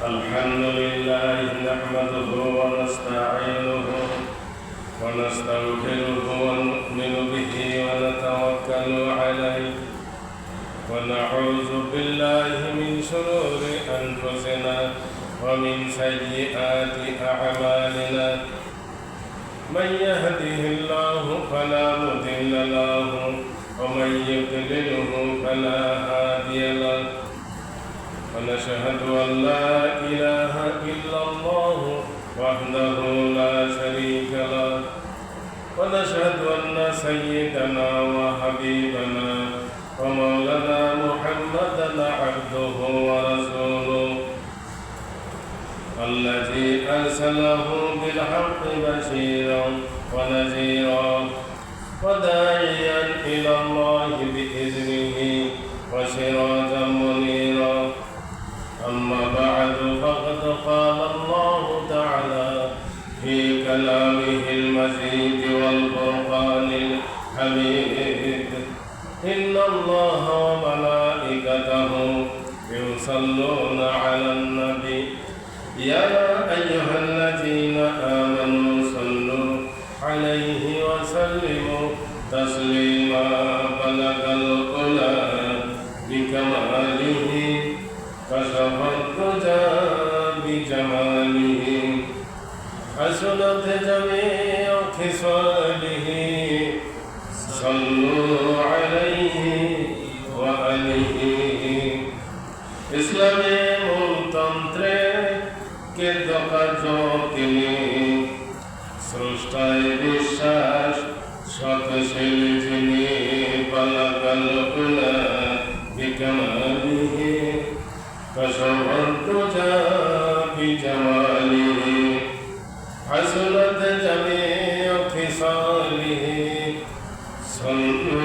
الحمد لله نحمده ونستعينه ونستغفره ونؤمن به ونتوكل عليه ونعوذ بالله من شرور أنفسنا ومن سيئات أعمالنا من يهده الله فلا مضل له ومن يضلله فلا هادي له ونشهد أن لا إله إلا الله وحده لا شريك له ونشهد أن سيدنا وحبيبنا ومولانا محمدا عبده ورسوله الذي أرسله بالحق بشيرا ونذيرا وداعيا إلى الله بإذنه وسراجا منيرا أما بعد فقد قال الله تعالى في كلامه المجيد والفرقان الحميد إن الله وملائكته يصلون على النبي يا أيها الذين آمنوا صلوا عليه وسلموا تسليما بلغ العلا بكماله كشف الدجى بجماله حسنت جميع خصاله صلوا عليه وآله ইসলামে মূলতন্ত্রে কৃতকার্য তিনি স্রষ্টায় বিশ্বাস সতশীল যিনি বালাগাল উলা বিকামালিহি কশফদ্দুজা বিজামালিহি হাসনাত জামিউ খিসালিহি সাল্লু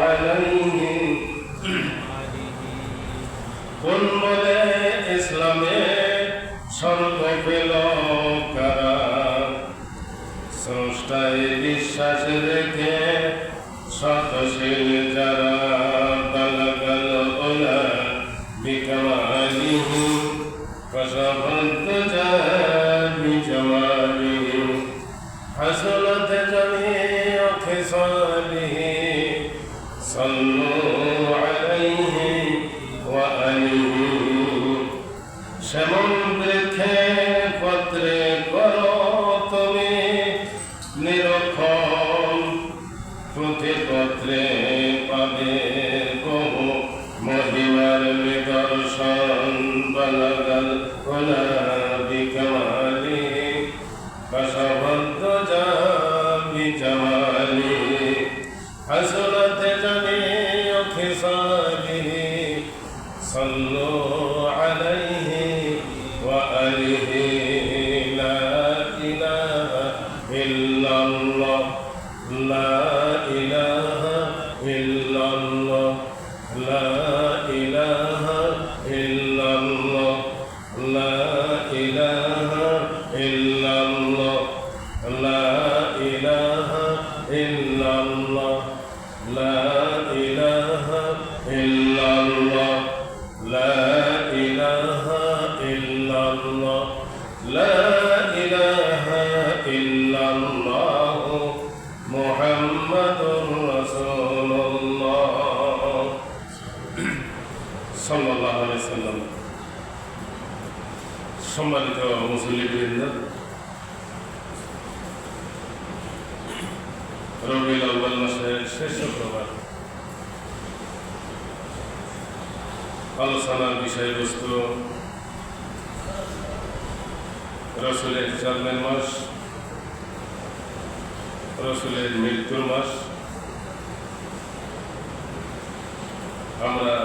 আলাইহি কোন বলে ইসলামে স্বর্গ পেল কারা স্রষ্টায় বিশ্বাস রেখে সতশীল যারা বালাগাল উলা বিকামালিহি কশফদ্দুজা বিজামালিহি হাসনাত জামিউ খিসালিহি সাল্লু আলাইহি ওয়া আলিহি সেমন বৃক্ষে পত্রে করো তুমি নিরক্ষণ পুঁথিপত্রে পাবে বহু মহিমার নিদর্শন বালাগাল উলা বিকামালিহি কশফদ্দুজা বিজামালিহি হাসনাত জামিউ খিসালিহি সাল্লু আলাইহি ওয়া আলিহি লা ইলাহা ইল্লাল্লাহ লা ইলাহা ইল্লাল্লাহ লা ইলাহা ইল্লাল্লাহ লা ইলাহা ইল্লাল্লাহ লা ইলাহা ইল্লাল্লাহ লা ইলাহা ইল্লাল্লাহ লা ইলাহা ইল্লাল্লাহ লা ইলাহা ইল্লাল্লাহ মুহাম্মাদুর রাসূলুল্লাহ সাল্লাল্লাহু আলাইহি সাল্লাম। সম্মানিত মুসল্লিবৃন্দ, রবিউল আউয়াল মাসের শেষ শুক্রবার আলোচনার বিষয়বস্তু রসুলের জন্মের মাস, রসুলের মৃত্যুর মাস। আমরা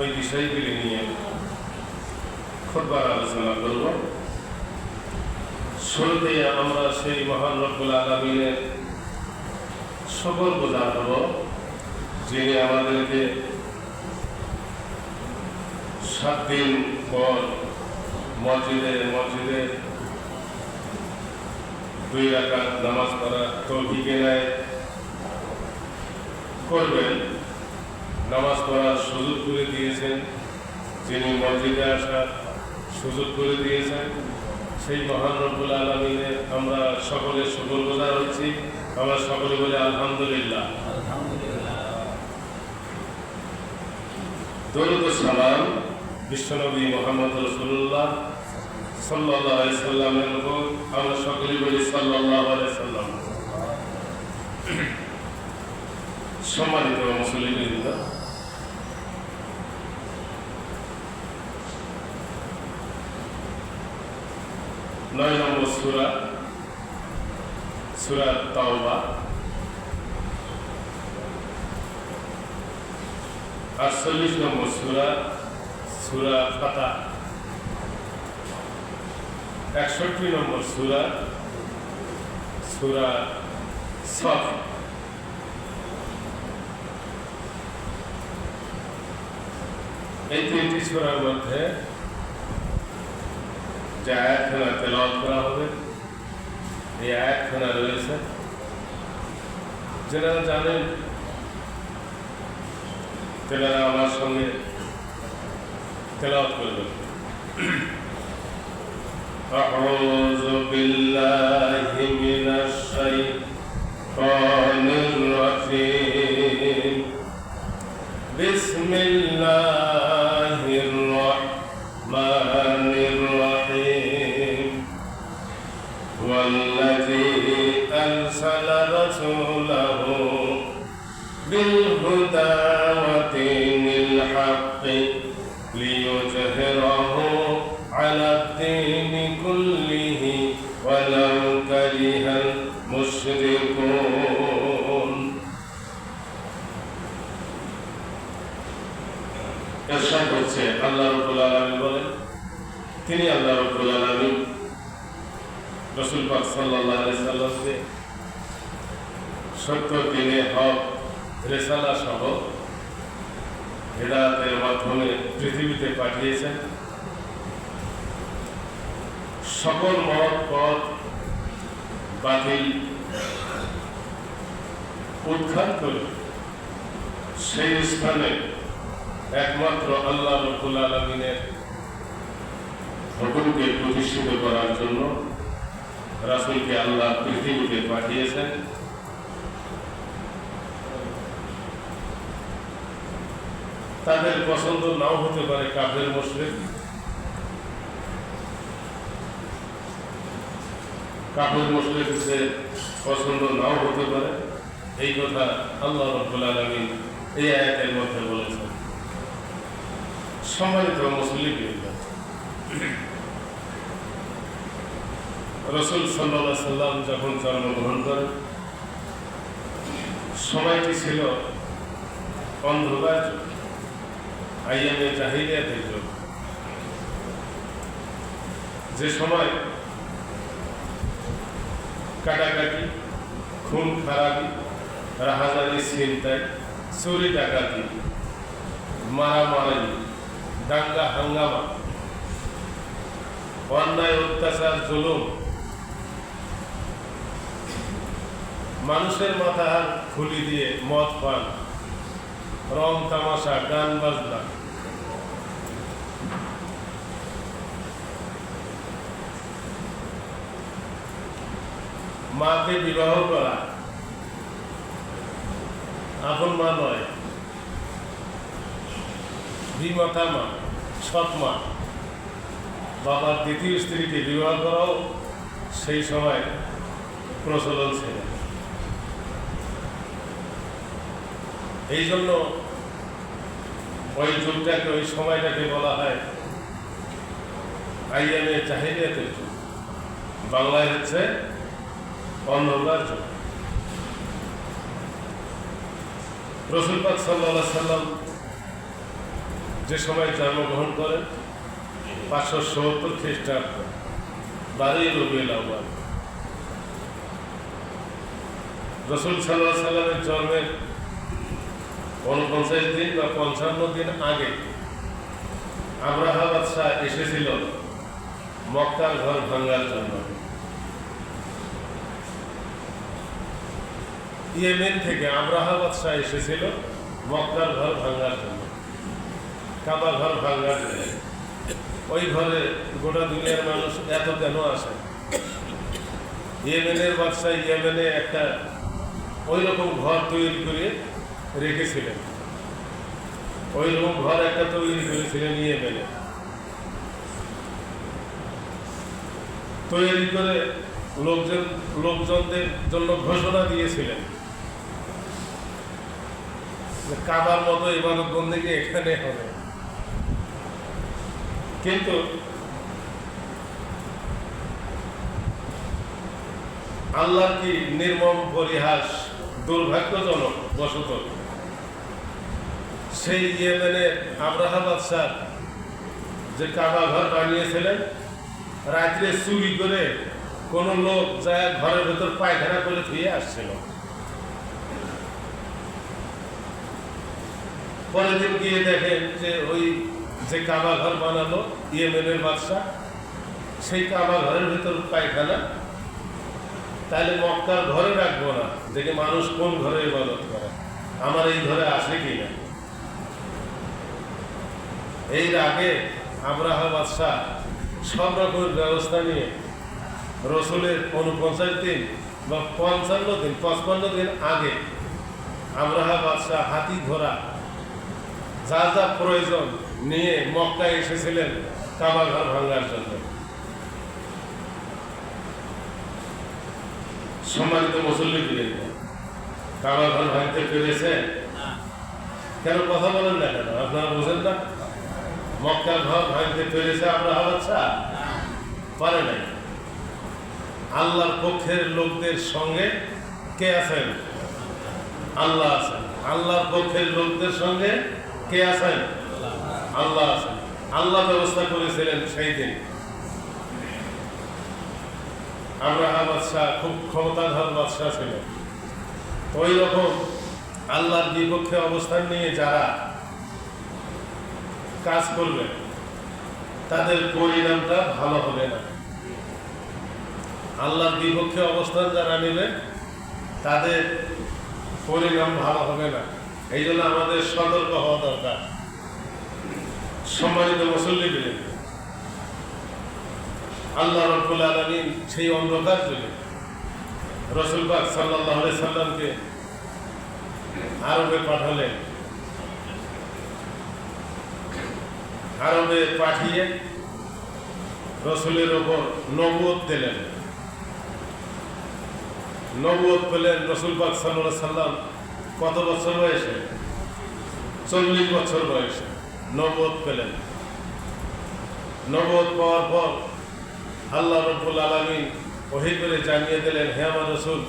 ওই বিষয়গুলি নিয়ে খুতবার আলোচনা করব। শুরুতে আমরা সেই মহান রব্বুল আলামিনের সকল বোঝা হব, যিনি আমাদেরকে 7 দিন পর মসজিদে 2 রাকাত নামাজ পড়া তৌফিক এনায়েত করবেন, নামাজ পড়ার সুযোগ করে দিয়েছেন, যিনি মসজিদে আসা সুযোগ করে দিয়েছেন। সেই মহান রব্বুল আলামিনের আমরা সকলে শুকরগুজার হচ্ছি। আমরা সকলে বলি আলহামদুলিল্লাহ। দরুদ ও সালাম বিশ্বনবী মুহাম্মদ রাসূলুল্লাহ সাল্লাল্লাহু আলাইহি সাল্লামের উপর আমরা সকলে বলি সাল্লাল্লাহু আলাইহি সাল্লাম। সম্মানিত মুসলিমবৃন্দ, 9 নম্বর সূরা, সূরা তাওবা, 48 নম্বর সূরা, সূরা ফাতহ, 61 নম্বর সূরা, সূরা সফ। এই 3টি সূরার মধ্যে যে আয়াতখানা তেলাওয়াত করা হবে, এই আয়াতখানা রয়েছে, যারা জানেন তারা আমার সঙ্গে তেলাওয়াত করবেন। আউযু বিল্লাহি মিনাশ শাইতানির রাজীম। বিসমিল্লাহির রাহমানির রাহিম। ওয়াল্লাযী আরসালা রাসূলাহু বিল হুদা ওয়া দীনিল হাক্কি লিইয়ুযহিরাহু আলাদ দীনি কুল্লিহি ওয়ালাউ কারিহাল মুশরিকুন। ইরশাদ হচ্ছে, আল্লাহ রাব্বুল আলামিন বলেন, তিনি আল্লাহ রাব্বুল আলামিন রাসূল পাক সাল্লাল্লাহু আলাইহি সাল্লামকে সত্য দ্বীনে হক রিসালা সহ হিদায়াতের মাধ্যমে পৃথিবীতে পাঠিয়েছেন। সকল মত পথ বাতিল উৎখাত করে সেই স্থানে একমাত্র আল্লাহ রাব্বুল আলামিনের হুকুমকে প্রতিষ্ঠিত করার জন্য রাসূলকে আল্লাহ পৃথিবীতে পাঠিয়েছেন। তাদের পছন্দ নাও হতে পারে, কাফের মুশরিক, কাফের মুশরিকদের পছন্দ নাও হতে পারে, এই কথা আল্লাহ রাব্বুল আলামিন এই আয়াতের মধ্যে বলেছেন। সম্মানিত মুসলিম, রাসূল সাল্লাল্লাহু আলাইহি সাল্লাম যখন জন্মগ্রহণ করেন, সময়টি ছিল অন্ধকার যুগ, আইয়ামে জাহিলিয়াতের যুগ, যে সময় কাটাকাটি, খুন খারাপি, রাহাজানি, ছিনতাই, চুরি ডাকাতি, মারামারি, দাঙ্গা হাঙ্গামা, অন্যায় অত্যাচার, জুলুম, মানুষের মাথা খুলি দিয়ে মদ পান, রং তামাশা, গান বাজনা, মাকে বিবাহ করা, আপন মা নয়, বিমাতা মা, সৎ মা, বাবার দ্বিতীয় স্ত্রীকে বিবাহ করাও সেই সময় প্রচলন ছিল। এই জন্য ওই যুগটাকে, ওই সময়টাকে বলা হয় আইয়ামে জাহিলিয়াতের যুগ, বাংলায় হচ্ছে অন্ধকার যুগ। রাসূল পাক সাল্লাল্লাহু আলাইহি সাল্লাম যে সময় জন্মগ্রহণ করেন 570 খ্রিস্টাব্দ 12 রবিউল আউয়াল। রাসূল সাল্লাল্লাহু আলাইহি সাল্লামের জন্মের 49 দিন বা 55 দিন আগে আব্রাহা বাদশাহ এসেছিল মক্কার ঘর ভাঙার জন্য। ইয়েমেন থেকে আব্রাহা বাদশাহ এসেছিল মক্কার ঘর ভাঙার জন্য, কাবা ঘর ভাঙার জন্য। ওই ঘরে গোটা দুনিয়ার মানুষ এত কেন আসে? ইয়েমেনের বাদশাহ ইয়েমেনে একটা ওই রকম ঘর তৈরি করে রেখেছিলেন। ওই রকম ঘর একটা তৈরি করেছিলেন ইয়েমেনে। তৈরি করে লোকজনদের জন্য ঘোষণা দিয়েছিলেন যে কাবার মতো ইবাদত বন্দেগী এখানে হবে। কিন্তু আল্লাহর কি নির্মম পরিহাস, দুর্ভাগ্যজনক বশত সেই ইয়েমেনের আব্রাহা বাদশাহ যে কাবা ঘর বানিয়েছিলেন, রাত্রে চুরি করে কোন লোক যায় ঘরের ভেতর পায়খানা করে ধুয়ে আসছিল। পরের দিন গিয়ে দেখেন যে ওই যে কাবা ঘর বানালো ইয়েমেনের বাদশাহ, সেই কাবা ঘরের ভেতর পায়খানা। তাহলে মক্কার ঘরে রাখবো না, দেখে মানুষ কোন ঘরে ইবাদত করে, আমার এই ঘরে আসে কিনা। এই আগে আব্রাহা বাদশাহ সব রকমের ব্যবস্থা নিয়ে রসুলের 49 দিন বা 55 দিন 55 দিন আগে আব্রাহা বাদশাহ হাতি ঘোড়া যা যা প্রয়োজন নিয়ে মক্কায় এসেছিলেন কাবা ঘর ভাঙার জন্য। সম্মানিত মুসল্লি, কাবা ঘর ভাঙতে পেরেছে? কেন কথা বলেন না কেন? আপনারা বোঝেন না? মক্কার ঘর ভাঙতে পেরেছে আব্রাহা বাদশাহ? পারে নাই। আল্লাহর পক্ষের লোকদের সঙ্গে কে আছেন? আল্লাহ আছেন। আল্লাহর পক্ষের লোকদের সঙ্গে কে আছেন? আল্লাহ আছেন। আল্লাহ ব্যবস্থা করেছিলেন সেই দিন। আব্রাহা বাদশাহ খুব ক্ষমতাধর বাদশাহ ছিলেন। ওই রকম আল্লাহর বিপক্ষে অবস্থান নিয়ে যারা কাজ করবে তাদের পরিণামটা ভালো হবে না। আল্লাহর বিপক্ষে অবস্থান যারা নেবে তাদের পরিণাম ভালো হবে না। এই জন্য আমাদের সতর্ক হওয়া দরকার। সম্মানিত মুসল্লিদের, আল্লাহ রাব্বুল আলামিন সেই অন্ধকার যুগে রাসূল পাক সাল্লাল্লাহু আলাইহি সাল্লামকে আরবে পাঠালেন। আরবে পাঠিয়ে রসুলের ওপর নবুয়ত দিলেন। নবুয়ত পেলেন রসুল পাক সাল্লাল্লাহু আলাইহি সাল্লাম কত বছর বয়সে? 40 বছর বয়সে নবুয়ত পেলেন। নবুয়ত পাওয়ার পর আল্লাহ রাব্বুল আলামিন ওহী করে জানিয়ে দিলেন, হে আমার রাসূল,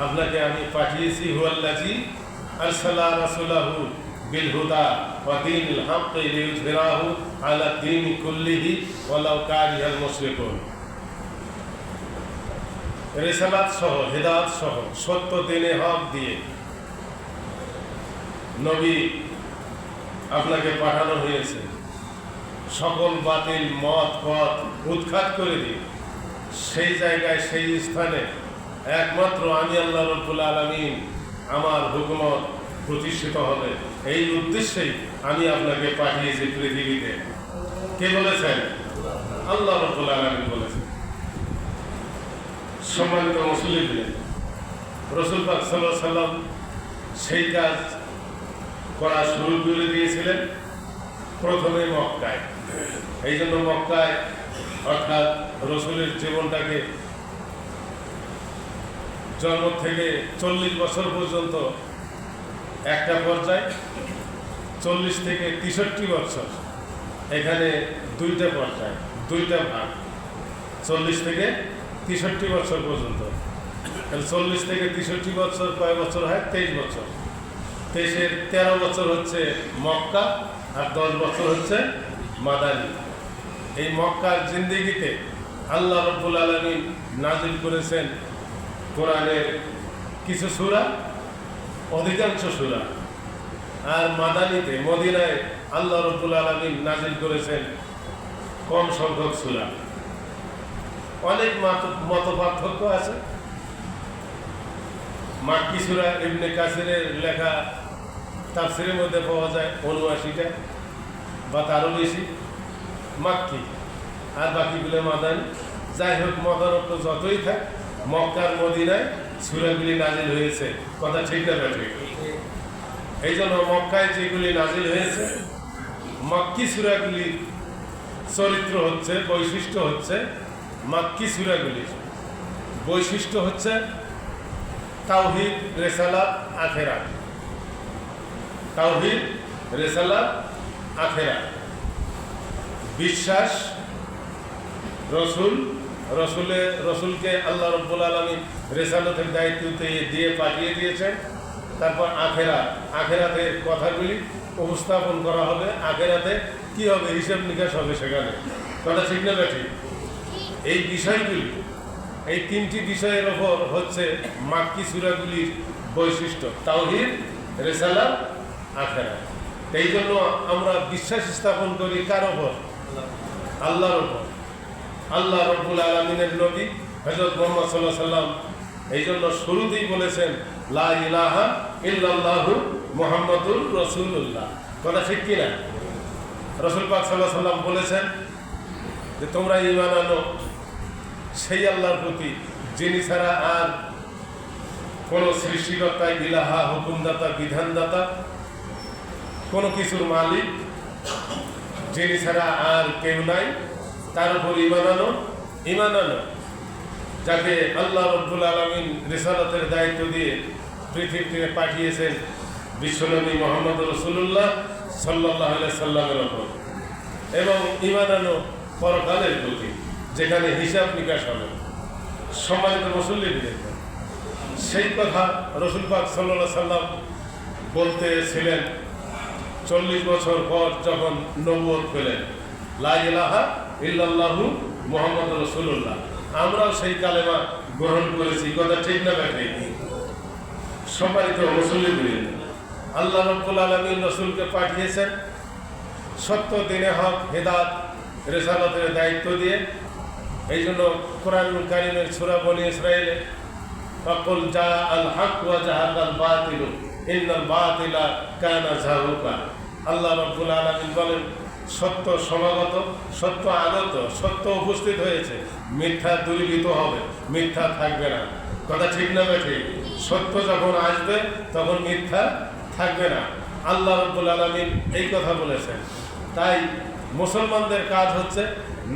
আপনাকে আমি পাঠিয়েছি হুয়াল্লাযী আরসালা রাসূলাহু বিল হুদা ওয়া দীনিল হক লিইয়ুযহিরাহু আলা দীনি কুল্লিহি ওয়ালাউ কারিহাল মুশরিকুন। রিসালাত সহ, হিদায়াত সহ, সত্য দ্বীনে হক দিয়ে নবী আপনাকে পাঠানো হয়েছে। সকল বাতিল মত পথ উৎখাত করে দিয়ে সেই জায়গায়, সেই স্থানে একমাত্র আমি আল্লাহ রাব্বুল আলামিন আমার হুকুমত প্রতিষ্ঠিত হবে, এই উদ্দেশ্যেই আমি আপনাকে পাঠিয়েছি পৃথিবীতে। কে বলেছেন? আল্লাহ রাব্বুল আলামিন বলেছেন। সম্মানিত মুসলিম, রাসূল পাক সাল্লাল্লাহু আলাইহি সাল্লাম সেই কাজ করা শুরু করে দিয়েছিলেন প্রথমে মক্কায়। এই জন্য মক্কায় অর্থাৎ রসুলের জীবনটাকে জন্ম থেকে 40 বছর পর্যন্ত একটা পর্যায়, 40 থেকে 63 বছর এখানে দুইটা পর্যায়, দুইটা ভাগ। 40 থেকে 63 বছর পর্যন্ত। 40 থেকে 63 বছর কয় বছর হয়? 23 বছর। 23-এর 13 বছর হচ্ছে মক্কা আর 10 বছর হচ্ছে মাদানী। এই মক্কার জিন্দেগিতে আল্লাহ রাব্বুল আলামিন নাজিল করেছেন কোরআনের কিছু সূরা, অধিকাংশ সূরা। আর মাদানীতে, মদিনায় আল্লাহ রাব্বুল আলামিন নাজিল করেছেন কম সংখ্যক সূরা। অনেক মত পার্থক্য আছে। মাক্কি সূরা ইবনে কাসিরের লেখা তাফসীরের মধ্যে পাওয়া যায় 79টা বা তারও বেশি। মাক্কি, আর বাকিগুলো মাদানী। যাই হোক, মতানত্ব যতই থাক, মক্কার মদিনায় সূরাগুলি নাজিল হয়েছে। কথা ঠিক না ঠিক? এই জন্য মক্কায় যেগুলি নাজিল হয়েছে, মাক্কি সূরাগুলির চরিত্র হচ্ছে, বৈশিষ্ট্য হচ্ছে, মাক্কি সূরাগুলির বৈশিষ্ট্য হচ্ছে তাওহীদ, রিসালাত, আখিরাত। তাওহীদ, রিসালাত, আখিরাত, বিশ্বাস, রসুলকে আল্লাহ রাব্বুল আলামিন রিসালাতের দায়িত্ব দিয়ে পাঠিয়ে দিয়েছেন। তারপর আখিরাতের কথাগুলি উপস্থাপন করা হবে। আখিরাতে কি হবে, হিসাব নিকাশ হবে সেখানে। কথা ঠিক না ঠিক? এই বিষয়গুলি, এই তিনটি বিষয়ের ওপর হচ্ছে মাক্কি সূরাগুলির বৈশিষ্ট্য, তাওহীদ, রিসালাত, আখিরাত। এই জন্য আমরা বিশ্বাস স্থাপন করি কার ওপর? আল্লাহর ওপর। আল্লাহ রাব্বুল আলামিনের নবী হযরত মুহাম্মদ সাল্লাল্লাহু আলাইহি সাল্লাম এই জন্য শুরুতেই বলেছেন, লা ইলাহা ইল্লাল্লাহু মুহাম্মাদুর রাসূলুল্লাহ। কথা ঠিক কিনা? রাসূল পাক সাল্লাল্লাহু আলাইহি সাল্লাম বলেছেন যে তোমরা ঈমান আনো সেই আল্লাহর প্রতি যিনি ছাড়া আর কোনো সৃষ্টিকর্তা, ইলাহা, হুকুমদাতা, বিধানদাতা, কোনো কিছুর মালিক যিনি ছাড়া আর কেউ নাই, তার উপর ঈমান আনো, যাকে আল্লাহ রাব্বুল আলামিন রিসালাতের দায়িত্ব দিয়ে পৃথিবীতে পাঠিয়েছেন বিশ্বনবী মুহাম্মদ রাসূলুল্লাহ সাল্লাল্লাহু আলাইহি সাল্লামের উপর। এবং ঈমান আনো পরকালের প্রতি, যেখানে হিসাব নিকাশ হবে। সম্মানিত মুসল্লিদের, সেই কথা রাসূল পাক সাল্লাল্লাহু আলাইহি সাল্লাম বলতেছিলেন 40 বছর পর যখন নবুয়ত পেলেন, লা ইলাহা ইল্লাল্লাহু মুহাম্মাদুর রাসূলুল্লাহ। আমরাও সেই কালেমা গ্রহণ করেছি। কথা ঠিক না ব্যাপারে? সম্মানিত মুসল্লিদের, আল্লাহ রাব্বুল আলামিন রাসূলকে পাঠিয়েছেন সত্য, দ্বীনে হক, হেদায়েত, রিসালাতের দায়িত্ব দিয়ে। এই জন্য কোরআনুল কারীমের সূরা বনী ইসরাঈলে ফাকুল জাআল হক ওয়া জাহাকাল বাতিল ইন্নাল বাতিলা কানা যাহুকা। আল্লাহ রাব্বুল আলামিন বলেন, সত্য সমাগত, সত্য আগত, সত্য উপস্থিত হয়েছে, মিথ্যা দূরীভূত হবে, মিথ্যা থাকবে না। কথা ঠিক না ঠিক? সত্য যখন আসবে তখন মিথ্যা থাকবে না। আল্লাহ রাব্বুল আলামিন এই কথা বলেছেন। তাই মুসলমানদের কাজ হচ্ছে,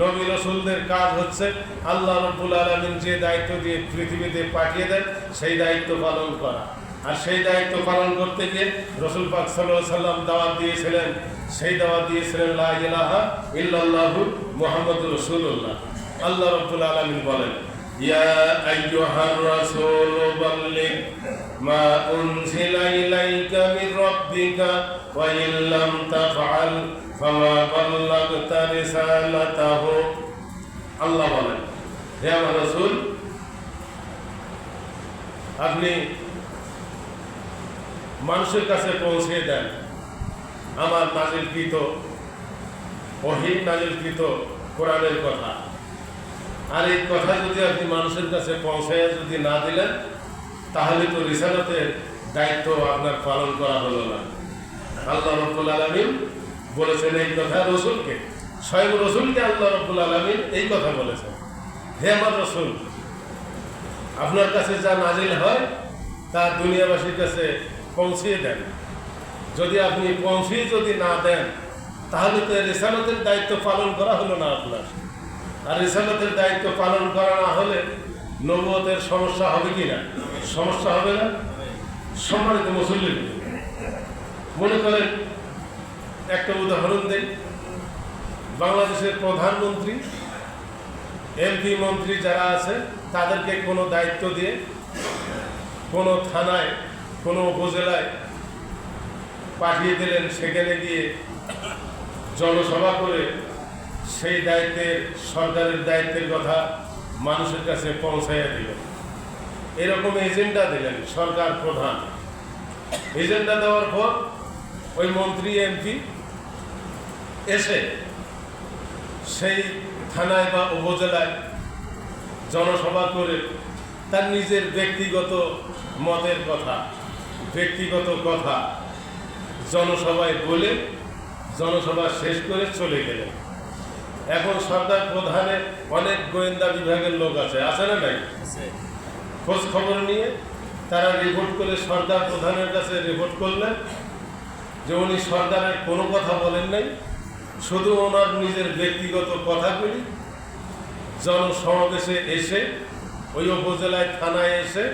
নবী রাসূলদের কাজ হচ্ছে আল্লাহ রাব্বুল আলামিন যে দায়িত্ব দিয়ে পৃথিবীতে পাঠিয়ে দেন সেই দায়িত্ব পালন করা। আর সেই দায়িত্ব পালন করতে গিয়ে রাসূল পাক সাল্লাল্লাহু আলাইহি সাল্লাম দাওয়াত দিয়েছিলেন, সেই দাওয়াত দিয়েছিলেন লা ইলাহা ইল্লাল্লাহু মুহাম্মাদুর রাসূলুল্লাহ। আল্লাহ রাব্বুল আলামিন বলেন, ইয়া আইয়ুহার রাসূল বাল্লিগ মা উনজিলা ইলাইকা মির রাব্বিকা ওয়া ইল্লাম তাফআল ফামা বাল্লাগতা রিসালাতাহু। আল্লাহ বলেন, হে আমার রাসূল, আপনি মানুষের কাছে পৌঁছে দেন আমার নাজিলকৃত ওহী, নাজিলকৃত কোরআনের কথা। আর এই কথা যদি আপনি মানুষের কাছে পৌঁছায় যদি না দিলেন, তাহলে তো রিসালাতের দায়িত্ব আপনার পালন করা হলো না। আল্লাহ রাব্বুল আলামিন বলেছেন এই কথা রাসূলকে, স্বয়ং রাসূলকে আল্লাহ রাব্বুল আলামিন এই কথা বলেছেন, হে আমার রাসূল, আপনার কাছে যা নাজিল হয় তা দুনিয়াবাসীর কাছে পৌঁছিয়ে দেন। যদি আপনি পৌঁছিয়ে যদি না দেন, তাহলে তো রিসালাতের দায়িত্ব পালন করা হলো না আপনার। আর রিসালাতের দায়িত্ব পালন করা না হলে নবুয়তের সমস্যা হবে কি না? সমস্যা হবে না? সম্মানিত মুসল্লিন, মনে করেন একটা উদাহরণ দেই। বাংলাদেশের প্রধানমন্ত্রী, এমপি, মন্ত্রী যারা আছে, তাদেরকে কোনো দায়িত্ব দিয়ে কোনো থানায়, কোনো উপজেলায় পাঠিয়ে দিলেন, সেখানে গিয়ে জনসভা করে সেই দায়িত্বের, সরকারের দায়িত্বের কথা মানুষের কাছে পৌঁছাইয়া দিলেন। এরকম এজেন্ডা দিলেন সরকার প্রধান। এজেন্ডা দেওয়ার পর ওই মন্ত্রী, এমপি এসে সেই থানায় বা উপজেলায় জনসভা করে তার নিজের ব্যক্তিগত মতের কথা, ব্যক্তিগত কথা জনসভায় বলে জনসভা শেষ করে চলে গেলেন। এখন সরকার প্রধানে অনেক গোয়েন্দা বিভাগের লোক আছে না নাই? খোঁজ খবর নিয়ে তারা রিপোর্ট করে সরকার প্রধানের কাছে রিপোর্ট করলেন যে উনি সরকারের কোনো কথা বলেন নাই, শুধু ওনার নিজের ব্যক্তিগত কথাগুলি জনসমাবেশে এসে ওই উপজেলায় থানায় এসে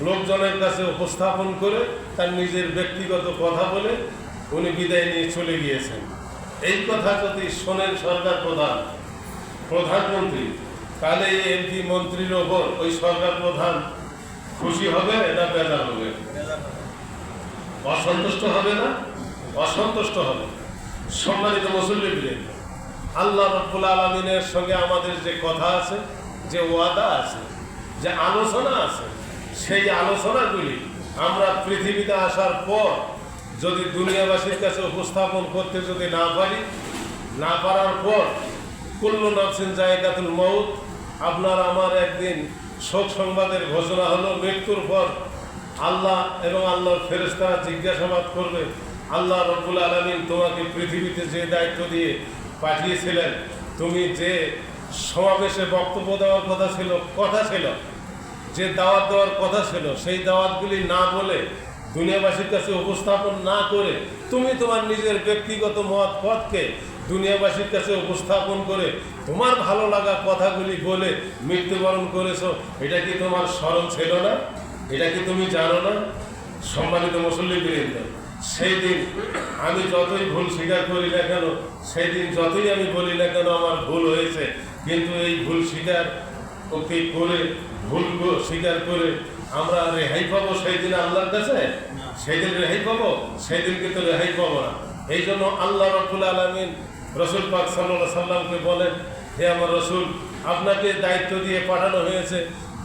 লোকজনের কাছে উপস্থাপন করে তার নিজের ব্যক্তিগত কথা বলে উনি বিদায় নিয়ে চলে গিয়েছেন। এই কথা যদি শোনেন সরকার প্রধানমন্ত্রী, তাহলে এই এমপি মন্ত্রীর ওপর ওই সরকার প্রধান খুশি হবে না বেজার হবে? অসন্তুষ্ট হবে না? অসন্তুষ্ট হবে। সম্মানিত মুসল্লিবৃন্দ, আল্লাহ রাব্বুল আলামিনের সঙ্গে আমাদের যে কথা আছে, যে ওয়াদা আছে, যে আলোচনা আছে, সেই আলোচনাগুলি আমরা পৃথিবীতে আসার পর যদি দুনিয়াবাসীর কাছে উপস্থাপন করতে যদি না পারার পর কুল্লু নাফসিন যায়কাতুল মউত, আপনার আমার একদিন শোক সংবাদের ঘোষণা হলো, মৃত্যুর পর আল্লাহ এবং আল্লাহর ফেরেশতারা জিজ্ঞাসাবাদ করবে, আল্লাহ রাব্বুল আলামিন তোমাকে পৃথিবীতে যে দায়িত্ব দিয়ে পাঠিয়েছিলেন, তুমি যে সমাবেশে বক্তব্য দেওয়ার কথা ছিল, যে দাওয়াত দেওয়ার কথা ছিল, সেই দাওয়াতগুলি না বলে দুনিয়াবাসীর কাছে উপস্থাপন না করে তুমি তোমার নিজের ব্যক্তিগত পথকে দুনিয়াবাসীর কাছে উপস্থাপন করে তোমার ভালো লাগা কথাগুলি বলে মৃত্যুবরণ করেছো, এটা কি তোমার স্মরণ ছিল না? এটা কি তুমি জানো না? সম্মানিত মুসল্লিবৃন্দ, সেই দিন আমি যতই ভুল স্বীকার করি না কেন, সেই দিন যতই আমি বলি না কেন আমার ভুল হয়েছে, কিন্তু এই ভুল স্বীকার করে আমরা রেহাই পাবো সেই দিন আল্লাহর কাছে? সেই দিন রেহাই পাবো? সেই দিন কিন্তু রেহাই পাবো না। এই জন্য আল্লাহ রাব্বুল আলামিন রসুল পাক সাল্লাল্লাহু আলাইহি সাল্লামকে বলেন, হে আমার রসুল, আপনাকে দায়িত্ব দিয়ে পাঠানো হয়েছে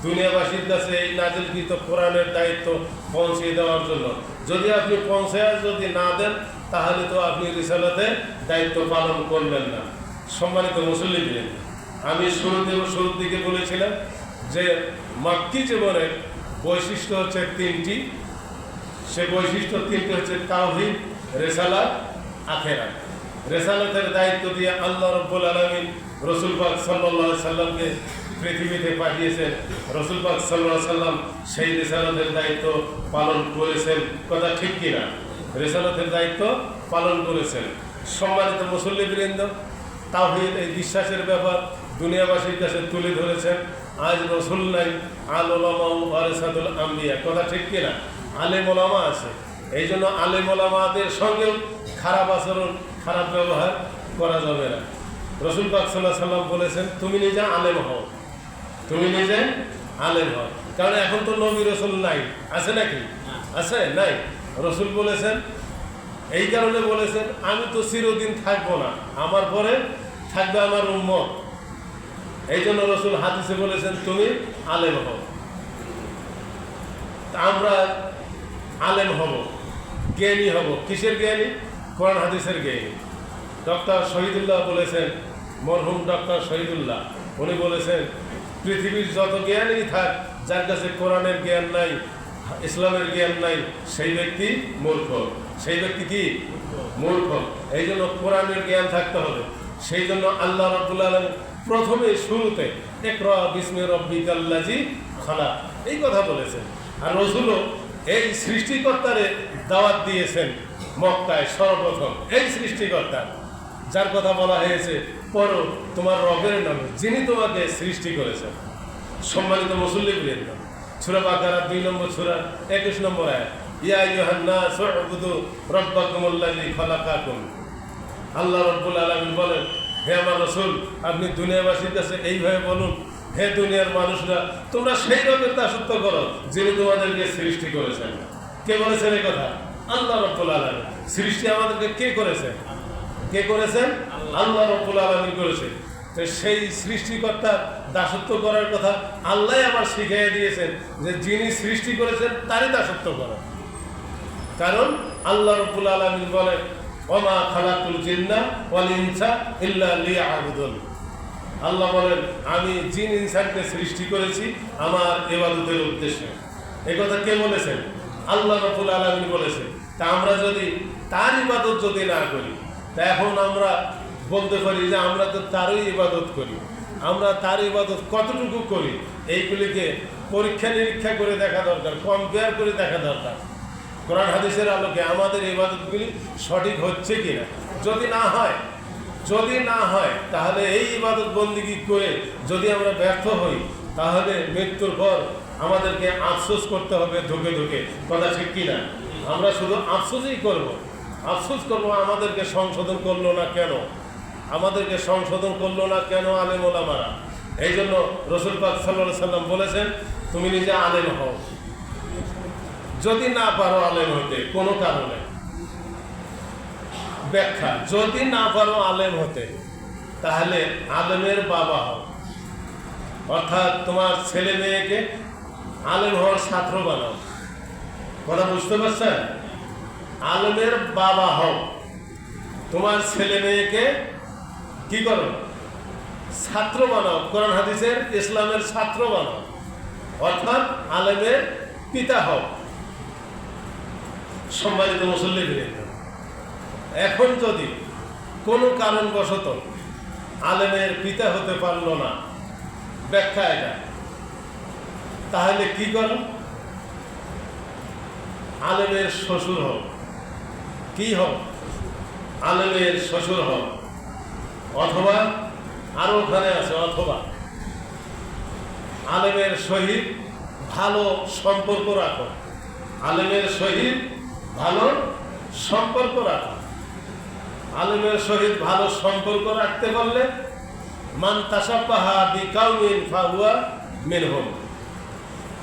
দুনিয়াবাসীর কাছে এই নাজিলকৃত কোরআনের দায়িত্ব পৌঁছে দেওয়ার জন্য। যদি আপনি যদি না দেন, তাহলে তো আপনি রিসালাতের দায়িত্ব পালন করলেন না। সম্মানিত মুসল্লিবৃন্দ, আমি শুরুর দিকে বলেছিলাম যে মাক্কি জীবনের বৈশিষ্ট্য হচ্ছে তিনটি। সে বৈশিষ্ট্য তিনটি হচ্ছে তাওহীদ, রিসালাত, আখিরাত। রিসালাতের দায়িত্ব দিয়ে আল্লাহ রাব্বুল আলামিন রসুল পাক সাল্লাল্লাহু আলাইহি সাল্লামকে পৃথিবীতে পাঠিয়েছেন। রসুল পাক সাল্লাল্লাহু আলাইহি সাল্লাম সেই রিসালাতের দায়িত্ব পালন করেছেন। কথা ঠিক কিনা? রিসালাতের দায়িত্ব পালন করেছেন। সম্মানিত মুসল্লিবৃন্দ, তাওহীদ, এই বিশ্বাসের ব্যাপার দুনিয়াবাসীর কাছে তুলে ধরেছেন। আজ রসুল নাই, আল উলামা ওয়ারাসাতুল আম্বিয়া। কথা ঠিক কিনা? আলেম ওলামা আছে, এই জন্য আলেম ওলামাদের সঙ্গেও খারাপ আচরণ, খারাপ ব্যবহার করা যাবে না। রসুল পাক সাল্লাল্লাহু আলাইহি সাল্লাম বলেছেন, তুমি নিজে আলেম হও, তুমি নিজে আলেম হও। কারণ এখন তো নবী রসুল নাই, আছে নাকি? আছে? নাই। রসুল বলেছেন, এই কারণে বলেছেন, আমি তো চিরদিন থাকবো না, আমার পরে থাকবে আমার উম্মত। এই জন্য রসুল হাদিসে বলেছেন, তুমি আলেম হও। আমরা আলেম হব, জ্ঞানী হব। কিসের জ্ঞানী? কোরআন হাদিসের জ্ঞানী। ডক্টর শহীদুল্লাহ বলেছেন, মরহুম ডক্টর শহীদুল্লাহ, উনি বলেছেন, পৃথিবীর যত জ্ঞানী থাক, যার কাছে কোরআনের জ্ঞান নাই, ইসলামের জ্ঞান নাই, সেই ব্যক্তি মূর্খ। সেই ব্যক্তি কি? মূর্খ। এই জন্য কোরআনের জ্ঞান থাকতে হবে। সেই জন্য আল্লাহ রাব্বুল আলামিন প্রথমে শুরুতে ইকরা বিসমি রাব্বিকাল্লাযী খালাক এই কথা বলেছেন। আর রসুলও এই সৃষ্টিকর্তারে দাওয়াত দিয়েছেন মক্কায় সর্বপ্রথম। এই সৃষ্টিকর্তা যার কথা বলা হয়েছে, পড়ো তোমার রবের নামে, যিনি তোমাকে সৃষ্টি করেছেন। সম্মানিত মুসল্লিবৃন্দ, সূরা বাকারা 2 নম্বর সূরা 21 নম্বর আয়াত, ইয়া আইয়ুহান নাস উবুদু রাব্বাকুমুল্লাযী খালাকাকুম। আল্লাহ রাব্বুল আলামিন বলেন, হে আমার রাসূল, আপনি দুনিয়াবাসীর কাছে এইভাবে বলুন, হে দুনিয়ার মানুষরা, তোমরা সেই রবের দাসত্ব করো যিনি তোমাদেরকে সৃষ্টি করেছেন। কে বলেছেন এই কথা? আল্লাহ রাব্বুল আলামিন। সৃষ্টি আমাদেরকে কে করেছেন? কে করেছেন? আল্লাহ রাব্বুল আলামিন করেছেন। তো সেই সৃষ্টিকর্তার দাসত্ব করার কথা আল্লাহ আবার শিখিয়ে দিয়েছেন যে যিনি সৃষ্টি করেছেন তারই দাসত্ব করো। কারণ আল্লাহ রাব্বুল আলামিন বলেন, ওমা খালাকুল জিন্না ওয়াল ইনসা ইল্লা লিয়াবুদুন। আল্লাহ বলেন, আমি জিন ইনসানকে সৃষ্টি করেছি আমার ইবাদতের উদ্দেশ্যে। এই কথা কে বলেছেন? আল্লাহ রাব্বুল আলামিন বলেছেন। তা আমরা যদি তার ইবাদত যদি না করি, তা এখন আমরা বলতে পারি যে আমরা তো তারই ইবাদত করি, আমরা তার ইবাদত কতটুকু করি, এইগুলিকে পরীক্ষা নিরীক্ষা করে দেখা দরকার, কম্পেয়ার করে দেখা দরকার। কোরআন হাদিসের আলোকে আমাদের ইবাদতগুলি সঠিক হচ্ছে কিনা। যদি না হয় তাহলে এই ইবাদত বন্দিগি করে যদি আমরা ব্যর্থ হই, তাহলে মৃত্যুর পর আমাদেরকে আফসোস করতে হবে ধুকে ধুকে, কথা ঠিক কিনা। আমরা শুধু আফসোসই করব, আমাদেরকে সংশোধন করলো না কেন, আলেম ওলামারা। এই জন্য রসুল পাক সাল্লাল্লাহু আলাইহি সাল্লাম বলেছেন, তুমি নিজে আলেম হও, যদি না পারো আলেম হতে কোনো কারণে, ব্যাখ্যা, যদি না পারো আলেম হতে তাহলে আলেমের বাবা হও, অর্থাৎ তোমার ছেলে মেয়েকে আলেম হওয়ার ছাত্র বানাও। কথা বুঝতে পারছেন? আলেমের বাবা হও, তোমার ছেলে মেয়েকে কি করো, ছাত্র বানাও, কোরআন হাদিসের ইসলামের ছাত্র বানাও, অর্থাৎ আলেমের পিতা হও। সম্মানিত মুসল্লিবৃন্দ, এখন যদি কোনো কারণবশত আলেমের পিতা হতে পারল না, ব্যাখ্যা এটা, তাহলে কি করো, আলেমের শ্বশুর হও। কি হও? আলেমের শ্বশুর হও, অথবা আরো ওখানে আছে, অথবা আলেমের সহিত ভালো সম্পর্ক রাখো, আলেমের সহিত ভালো সম্পর্ক রাখো। আলেমের সহিত ভালো সম্পর্ক রাখতে পারলে মান তাসাব্বাহা বিকাউমিন ফাহুয়া মিনহুম,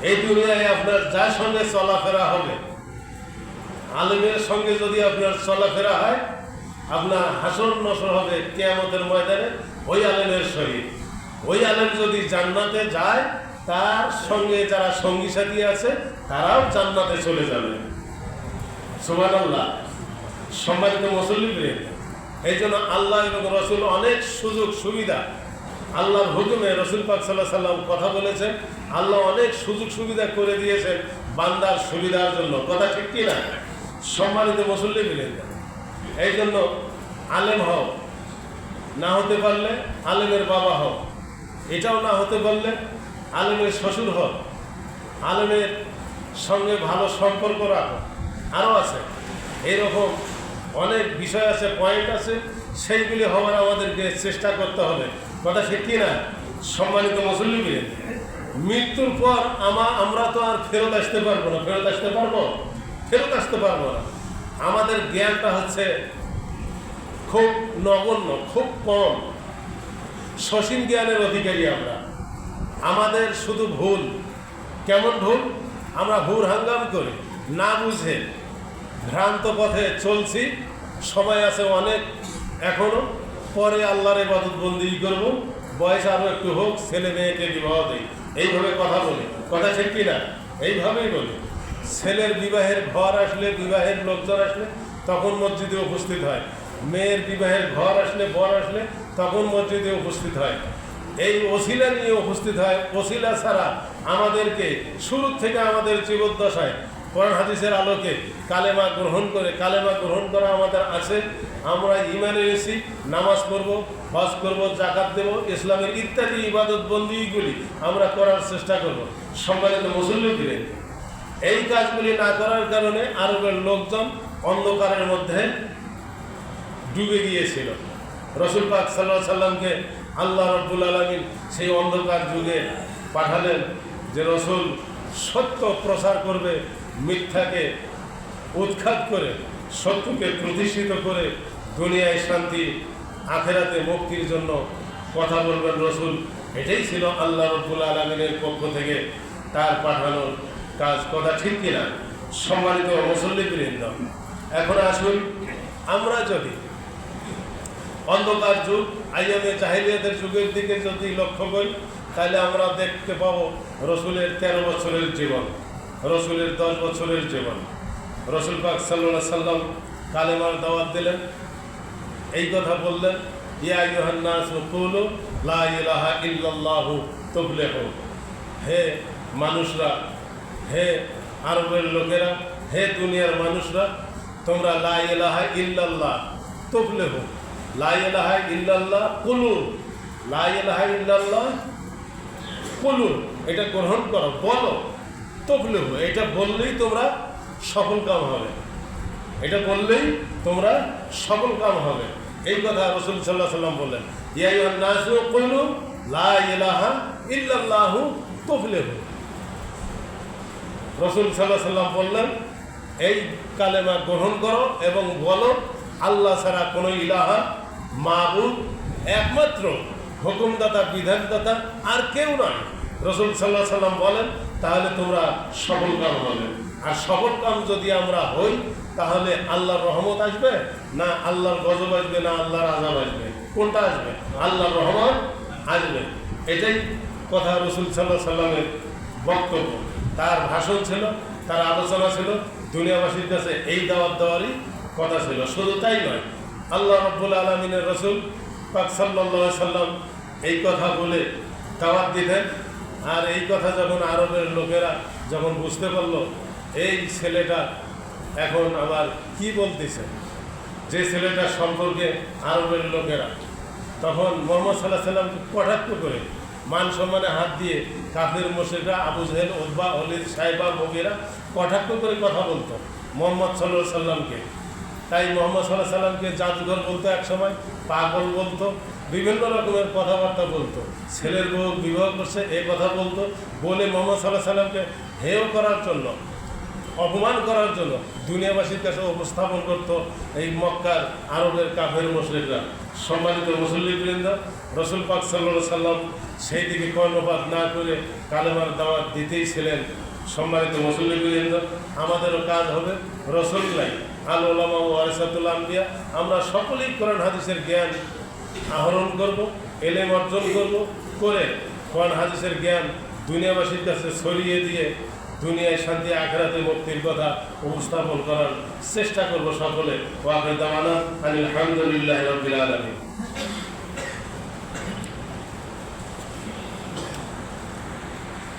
এই দুনিয়ায় আপনার যার সঙ্গে চলাফেরা হবে, আলেমের সঙ্গে যদি আপনার চলাফেরা হয়, আপনার হাসর নসর হবে কিয়ামতের ময়দানে ওই আলেমের সহিত। ওই আলেম যদি জান্নাতে যায়, তার সঙ্গে যারা সঙ্গী সাথী আছে তারাও জান্নাতে চলে যাবে। সুবহানাল্লাহ। সম্মানিত মুসল্লিবৃন্দ, এই জন্য আল্লাহ এবং রসুল অনেক সুযোগ সুবিধা, আল্লাহর হুকুমে রসুল পাক সাল্লাল্লাহু আলাইহি সাল্লাম কথা বলেছেন, আল্লাহ অনেক সুযোগ সুবিধা করে দিয়েছেন বান্দার সুবিধার জন্য, কথা ঠিক কিনা। সম্মানিত মুসল্লিবৃন্দ, এই জন্য আলেম হও, না হতে পারলে আলেমের বাবা হও, এটাও না হতে পারলে আলেমের শ্বশুর হও, আলেমের সঙ্গে ভালো সম্পর্ক রাখো। আরও আছে এইরকম অনেক বিষয় আছে, পয়েন্ট আছে, সেইগুলি হওয়ার আমাদেরকে চেষ্টা করতে হবে, কথা ঠিক কিনা। সম্মানিত মুসল্লিবৃন্দ, মৃত্যুর পর আমরা তো আর ফেরত আসতে পারবো না, ফেরত আসতে পারবো না। আমাদের জ্ঞানটা হচ্ছে খুব নগণ্য, খুব কম, সসীম জ্ঞানের অধিকারী আমরা। আমাদের শুধু ভুল, কেমন ভুল, আমরা হুর হাঙ্গাম করি, না বুঝে ভ্রান্ত পথে চলছি, সময় আছে অনেক এখনো, পরে আল্লাহর ইবাদত বন্দি করবো, বয়স আরও একটু হোক, ছেলে মেয়েকে বিবাহ দেই, এইভাবে কথা বলি, কথা ঠিক কিনা, এইভাবেই বলি। ছেলের বিবাহের ঘর আসলে, বিবাহের লোকজন আসলে তখন মসজিদে উপস্থিত হয়, মেয়ের বিবাহের ঘর আসলে, বর আসলে তখন মসজিদে উপস্থিত হয়, এই ওসিলা নিয়ে উপস্থিত হয়। ওসিলা ছাড়া আমাদেরকে শুরু থেকে আমাদের জীবদ্দশায় কোরআন হাদিসের আলোকে কালেমা গ্রহণ করা আমাদের আছে। আমরা ঈমান এনেছি, নামাজ পড়ব, হজ করব, যাকাত দেব, ইসলামের ইত্যাদি ইবাদত বন্দিগুলি আমরা করার চেষ্টা করব। সম্মানিত মুসল্লিবৃন্দ, এই কাজগুলি না করার কারণে আরবের লোকজন অন্ধকারের মধ্যে ডুবে গিয়েছিল। রসুল পাক সাল্লাল্লাহু আলাইহি সাল্লামকে আল্লাহ রাব্বুল আলামিন সেই অন্ধকার যুগে পাঠালেন, যে রসুল সত্য প্রচার করবে, মিথ্যাকে উৎখাত করে সত্যকে প্রতিষ্ঠিত করে দুনিয়ায় শান্তি, আখেরাতে মুক্তির জন্য কথা বলবেন রসুল। এটাই ছিল আল্লাহ রাব্বুল আলামিনের পক্ষ থেকে তার পাঠানোর কাজ, কথা ঠিক কিনা। সম্মানিত মুসল্লিবৃন্দ, এখন আসুন, আমরা যদি অন্ধকার যুগ, আইয়ামে জাহেলিয়াতের যুগের দিকে যদি লক্ষ্য করি, তাহলে আমরা দেখতে পাবো রসুলের 13 বছরের জীবন, রসুলের 10 বছরের জীবন। রসুল পাক সাল্লাল্লাহু আলাইহি সাল্লাম কালেমার দাওয়াত দিলেন, এই কথা বললেন, ইয়া আইয়ুহান নাসু কুলু লা ইলাহা ইল্লাল্লাহু তুফলিহু, হে মানুষরা, হে আরবের লোকেরা, হে দুনিয়ার মানুষরা, তোমরা লা ইলাহা ইল্লাল্লাহ তুফলিহু, লা ইলাহা ইল্লাল্লাহ কুলু, লা ইলাহা ইল্লাল্লাহ কুলু, এটা গ্রহণ করো, বলো, তফলিহু, এটা বললেই তোমরা সফল কাম হবে, এটা বললেই তোমরা সফল কাম হবে। এই কথা রাসূল সাল্লাল্লাহু আলাইহি ওয়াসাল্লাম বললেন, ইয়া আইয়ুহান নাসু কুলু লা ইলাহা ইল্লাল্লাহু তুফলিহু। রাসূল সাল্লাল্লাহু আলাইহি ওয়াসাল্লাম বললেন, এই কালেমা গ্রহণ করো এবং বলো, আল্লাহ ছাড়া কোনো ইলাহা, মাবুদ, একমাত্র হুকুমদাতা, বিধানদাতা আর কেউ নয়। রাসূল সাল্লাল্লাহু আলাইহি ওয়াসাল্লাম বলেন, তাহলে তোমরা সফল কাম হবে। আর সফল কাম যদি আমরা হই, তাহলে আল্লাহর রহমত আসবে না আল্লাহর গজব আসবে না আল্লাহর আযাব আসবে? কোনটা আসবে? আল্লাহর রহমত আসবে। এটাই কথা রাসূল সাল্লাল্লাহু আলাইহি ওয়াসাল্লামের বক্তব্য, তার ভাষণ ছিল, তার আলোচনা ছিল, দুনিয়াবাসীর কাছে এই দাওয়াত দেওয়ারই কথা ছিল। শুধু তাই নয়, আল্লাহ রাব্বুল আলামিনের রাসূল পাক সাল্লাল্লাহু আলাইহি ওয়াসাল্লাম এই কথা বলে দাওয়াত দিতেন। আর এই কথা যখন আরবের লোকেরা যখন বুঝতে পারলো এই ছেলেটা এখন আবার কি বলতেছে, যে ছেলেটা সম্পর্কে আরবের লোকেরা, তখন মুহাম্মদ সাল্লাল্লাহু আলাইহি ওয়াসাল্লামকে কটাক্ষ করে মান সম্মানে হাত দিয়ে কাফের মুশরিকরা, আবু জেহেল, উতবা, ওলীদ, সাইবা, মুগীরা কটাক্ষ করে কথা বলতো মুহাম্মদ সাল্লাল্লাহু আলাইহি ওয়াসাল্লামকে। তাই মুহাম্মদ সাল্লাল্লাহু আলাইহি ওয়াসাল্লামকে জাদুঘর বলতো, এক সময় পাগল বলতো, বিভিন্ন রকমের কথাবার্তা বলতো, ছেলের বউ বিবাহ করছে এই কথা বলতো, বলে মুহাম্মদ সাল্লাল্লাহু আলাইহি ওয়াসাল্লামকে হেয় করার জন্য, অপমান করার জন্য দুনিয়াবাসীর কাছে উপস্থাপন করত এই মক্কার আরবের কাফের মুশরিকরা। সম্মানিত মুসল্লিবৃন্দ, রাসূল পাক সাল্লাল্লাহু আলাইহি ওয়াসাল্লাম সেই দিকে কর্ণপাত না করে কালেমার দাওয়াত দিতেই ছিলেন। সম্মানিত মুসল্লিবৃন্দ, আমাদেরও কাজ হবে রাসূলুল্লাহ আল উলামা ওয়ারাসাতুল আম্বিয়া, আমরা সকলেই কোরআন হাদিসের জ্ঞান আহরণ করব, এলেম অর্জন করব, করে কোরআন হাদিসের জ্ঞান দুনিয়াবাসীর কাছে ছড়িয়ে দিয়ে দুনিয়ায় শান্তি, আখিরাতে মুক্তির কথা উপস্থাপন করার চেষ্টা করব সকলে। ওয়া আখিরু দাওয়ানা আনিল হামদুলিল্লাহি রাব্বিল আলামিন।